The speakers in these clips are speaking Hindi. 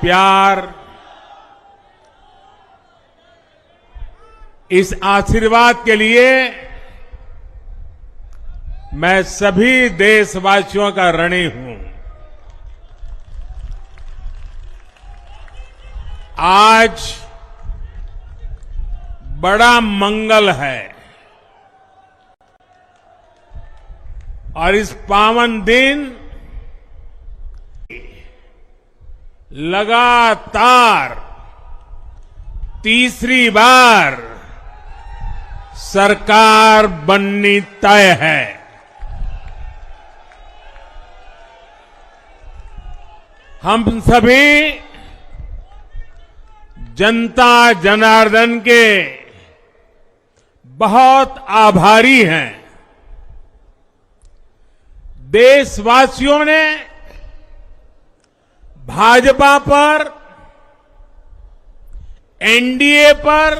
प्यार, इस आशीर्वाद के लिए मैं सभी देशवासियों का ऋणी हूं। आज बड़ा मंगल है और इस पावन दिन लगातार तीसरी बार सरकार बननी तय है। हम सभी जनता जनार्दन के बहुत आभारी हैं। देशवासियों ने भाजपा पर, एनडीए पर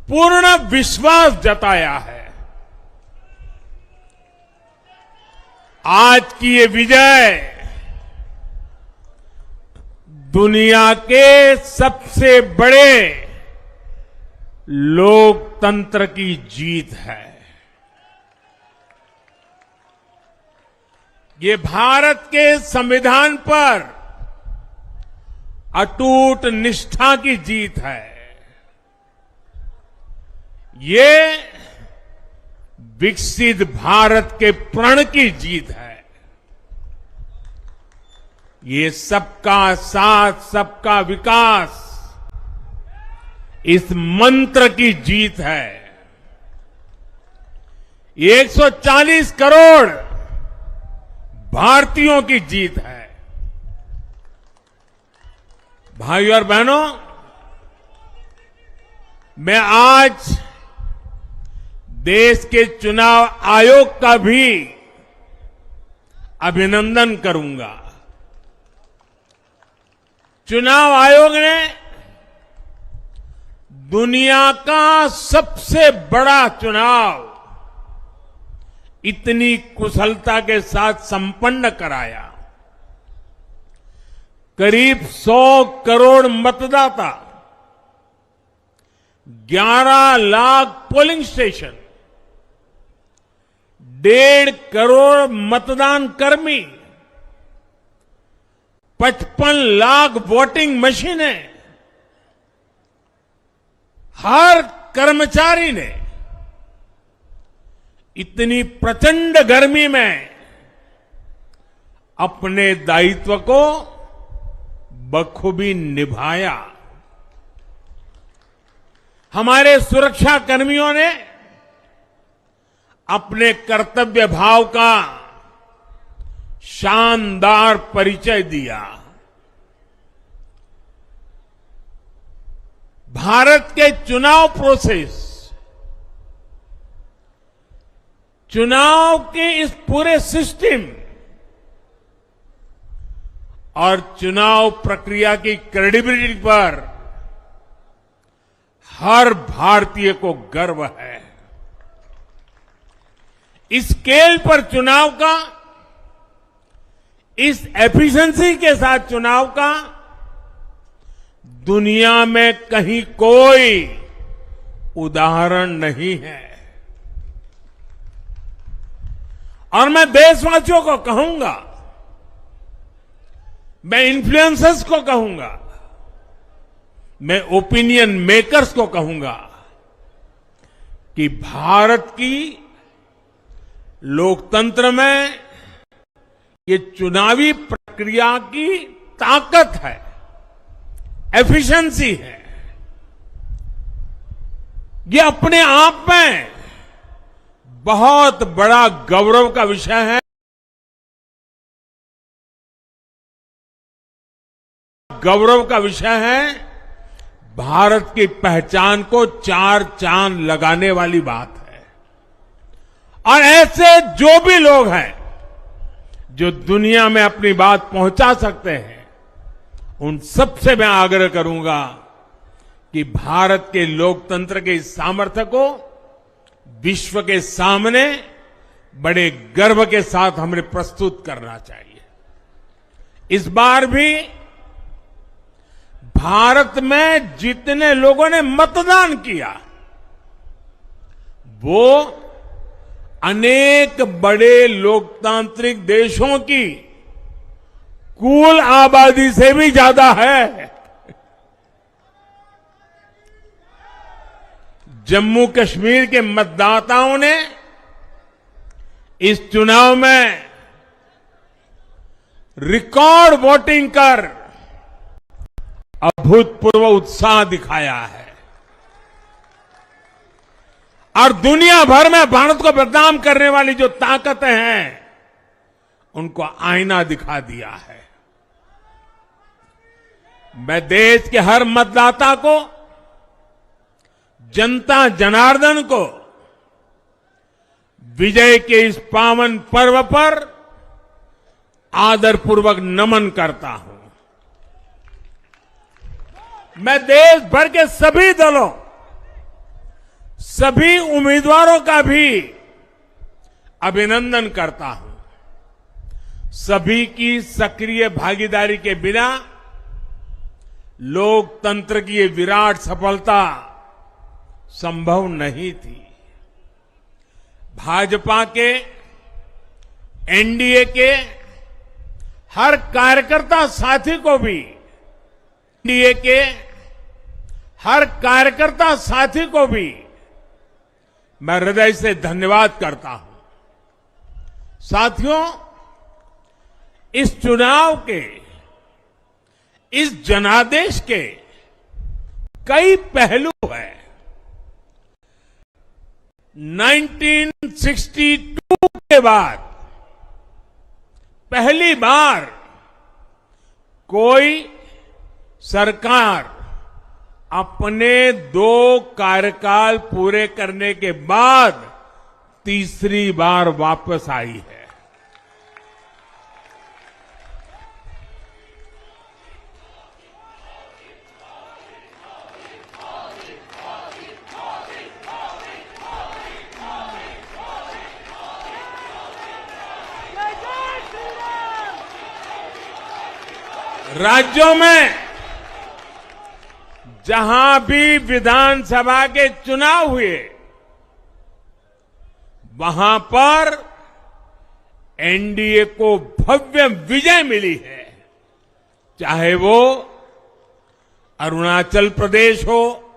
पूर्ण विश्वास जताया है। आज की ये विजय दुनिया के सबसे बड़े लोकतंत्र की जीत है। ये भारत के संविधान पर अटूट निष्ठा की जीत है। ये विकसित भारत के प्रण की जीत है। ये सबका साथ, सबका विकास, इस मंत्र की जीत है। ये 140 करोड़ भारतीयों की जीत है। भाइयों और बहनों, मैं आज देश के चुनाव आयोग का भी अभिनंदन करूंगा। चुनाव आयोग ने दुनिया का सबसे बड़ा चुनाव इतनी कुशलता के साथ संपन्न कराया। करीब 100 करोड़ मतदाता, 11 लाख पोलिंग स्टेशन, 1.5 करोड़ मतदान कर्मी, 55 लाख वोटिंग मशीनें, हर कर्मचारी ने इतनी प्रचंड गर्मी में अपने दायित्व को बखूबी निभाया। हमारे सुरक्षा कर्मियों ने अपने कर्तव्य भाव का शानदार परिचय दिया। भारत के चुनाव प्रोसेस, चुनाव के इस पूरे सिस्टम और चुनाव प्रक्रिया की क्रेडिबिलिटी पर हर भारतीय को गर्व है। इस स्केल पर चुनाव का, इस एफिशिएंसी के साथ चुनाव का दुनिया में कहीं कोई उदाहरण नहीं है। और मैं देशवासियों को कहूंगा, मैं इन्फ्लुएंसर्स को कहूंगा, मैं ओपिनियन मेकर्स को कहूंगा कि भारत की लोकतंत्र में ये चुनावी प्रक्रिया की ताकत है, एफिशिएंसी है। ये अपने आप में बहुत बड़ा गौरव का विषय है। गौरव का विषय है, भारत की पहचान को 4 चांद लगाने वाली बात है। और ऐसे जो भी लोग हैं जो दुनिया में अपनी बात पहुंचा सकते हैं, उन सबसे मैं आग्रह करूंगा कि भारत के लोकतंत्र के इस सामर्थ्य को विश्व के सामने बड़े गर्व के साथ हमें प्रस्तुत करना चाहिए। इस बार भी भारत में जितने लोगों ने मतदान किया वो अनेक बड़े लोकतांत्रिक देशों की कुल आबादी से भी ज्यादा है। जम्मू कश्मीर के मतदाताओं ने इस चुनाव में रिकॉर्ड वोटिंग कर अभूतपूर्व उत्साह दिखाया है और दुनिया भर में भारत को बदनाम करने वाली जो ताकतें हैं उनको आईना दिखा दिया है। मैं देश के हर मतदाता को, जनता जनार्दन को विजय के इस पावन पर्व पर आदरपूर्वक नमन करता हूं। मैं देश भर के सभी दलों, सभी उम्मीदवारों का भी अभिनंदन करता हूं। सभी की सक्रिय भागीदारी के बिना लोकतंत्र की ये विराट सफलता संभव नहीं थी। भाजपा के, एनडीए के हर कार्यकर्ता साथी को भी, एनडीए के हर कार्यकर्ता साथी को भी मैं हृदय से धन्यवाद करता हूं। साथियों, इस चुनाव के, इस जनादेश के कई पहलू हैं। 1962 के बाद पहली बार कोई सरकार अपने 2 कार्यकाल पूरे करने के बाद तीसरी बार वापस आई है। राज्यों में जहां भी विधानसभा के चुनाव हुए वहां पर एनडीए को भव्य विजय मिली है। चाहे वो अरुणाचल प्रदेश हो,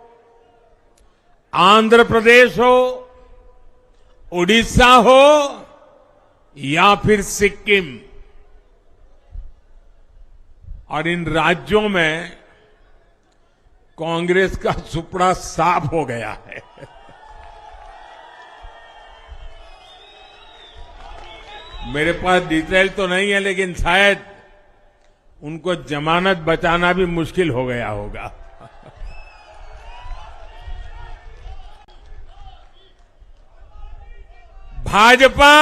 आंध्र प्रदेश हो, उड़ीसा हो या फिर सिक्किम। और इन राज्यों में कांग्रेस का सुपड़ा साफ हो गया है। मेरे पास डिटेल तो नहीं है, लेकिन शायद उनको जमानत बचाना भी मुश्किल हो गया होगा। भाजपा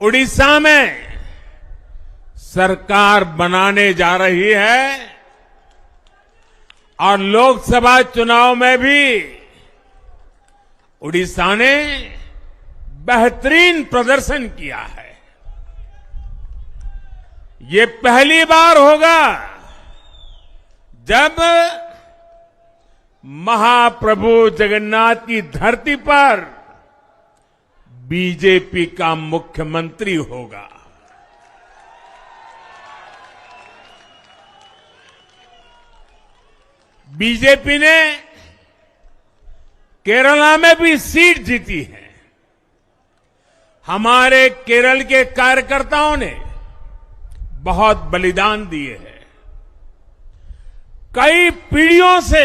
उड़ीसा में सरकार बनाने जा रही है और लोकसभा चुनाव में भी उड़ीसा ने बेहतरीन प्रदर्शन किया है। ये पहली बार होगा जब महाप्रभु जगन्नाथ की धरती पर बीजेपी का मुख्यमंत्री होगा। बीजेपी ने केरला में भी सीट जीती है। हमारे केरल के कार्यकर्ताओं ने बहुत बलिदान दिए हैं। कई पीढ़ियों से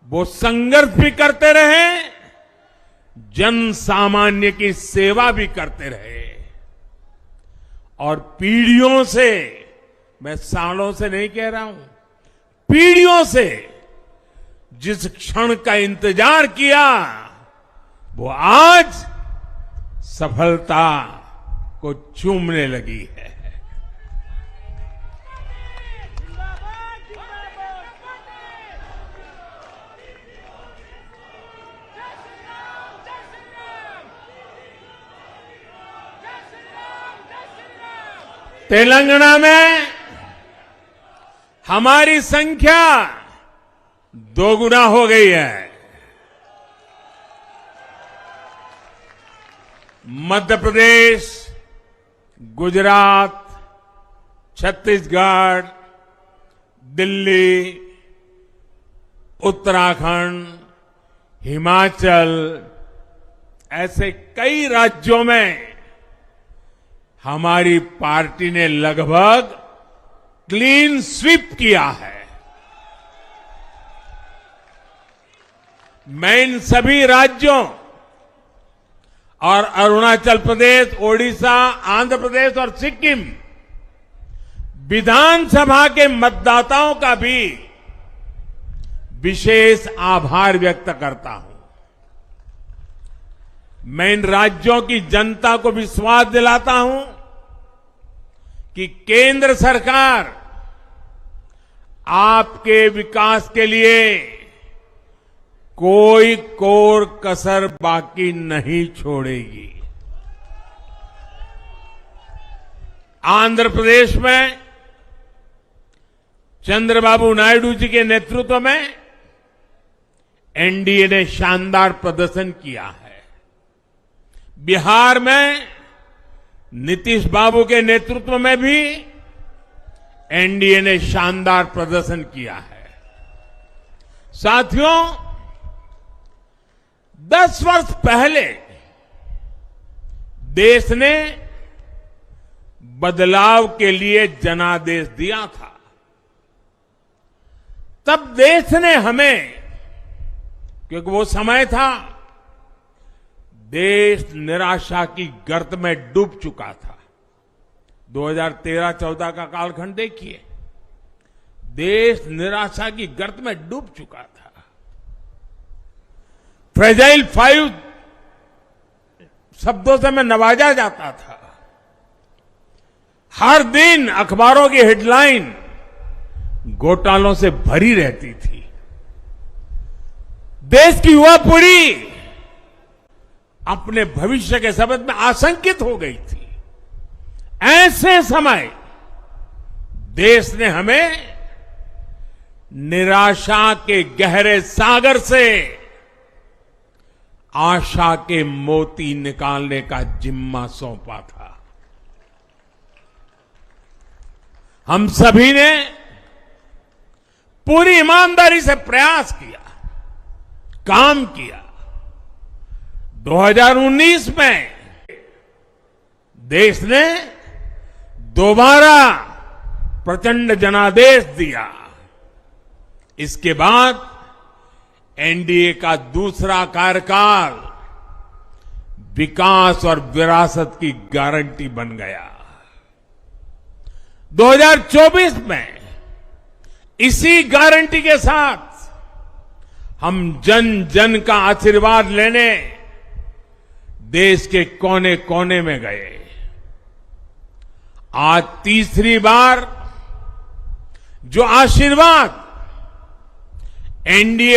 वो संघर्ष भी करते रहे, जन सामान्य की सेवा भी करते रहे और पीढ़ियों से, मैं सालों से नहीं कह रहा हूं, पीढ़ियों से जिस क्षण का इंतजार किया वो आज सफलता को चूमने लगी है। तेलंगाना में हमारी संख्या 2 गुना हो गई है। मध्य प्रदेश, गुजरात, छत्तीसगढ़, दिल्ली, उत्तराखंड, हिमाचल, ऐसे कई राज्यों में हमारी पार्टी ने लगभग क्लीन स्वीप किया है। मैं इन सभी राज्यों और अरुणाचल प्रदेश, ओडिशा, आंध्र प्रदेश और सिक्किम विधानसभा के मतदाताओं का भी विशेष आभार व्यक्त करता हूं। मैं इन राज्यों की जनता को विश्वास दिलाता हूं कि केंद्र सरकार आपके विकास के लिए कोई कोर कसर बाकी नहीं छोड़ेगी। आंध्र प्रदेश में चंद्रबाबू नायडू जी के नेतृत्व में एनडीए ने शानदार प्रदर्शन किया है। बिहार में नीतीश बाबू के नेतृत्व में भी एनडीए ने शानदार प्रदर्शन किया है। साथियों, 10 वर्ष पहले देश ने बदलाव के लिए जनादेश दिया था। तब देश ने हमें, क्योंकि वो समय था देश निराशा की गर्त में डूब चुका था। 2013-14 का कालखंड देखिए, देश निराशा की गर्त में डूब चुका था। फ्रेजाइल 5 शब्दों से मैं नवाजा जाता था। हर दिन अखबारों की हेडलाइन घोटालों से भरी रहती थी। देश की युवा पीढ़ी अपने भविष्य के संबंध में आशंकित हो गई थी। ऐसे समय देश ने हमें निराशा के गहरे सागर से आशा के मोती निकालने का जिम्मा सौंपा था। हम सभी ने पूरी ईमानदारी से प्रयास किया, काम किया। 2019 में देश ने दोबारा प्रचंड जनादेश दिया। इसके बाद एनडीए का दूसरा कार्यकाल विकास और विरासत की गारंटी बन गया। 2024 में इसी गारंटी के साथ हम जन जन का आशीर्वाद लेने देश के कोने कोने में गए। आज तीसरी बार जो आशीर्वाद एनडीए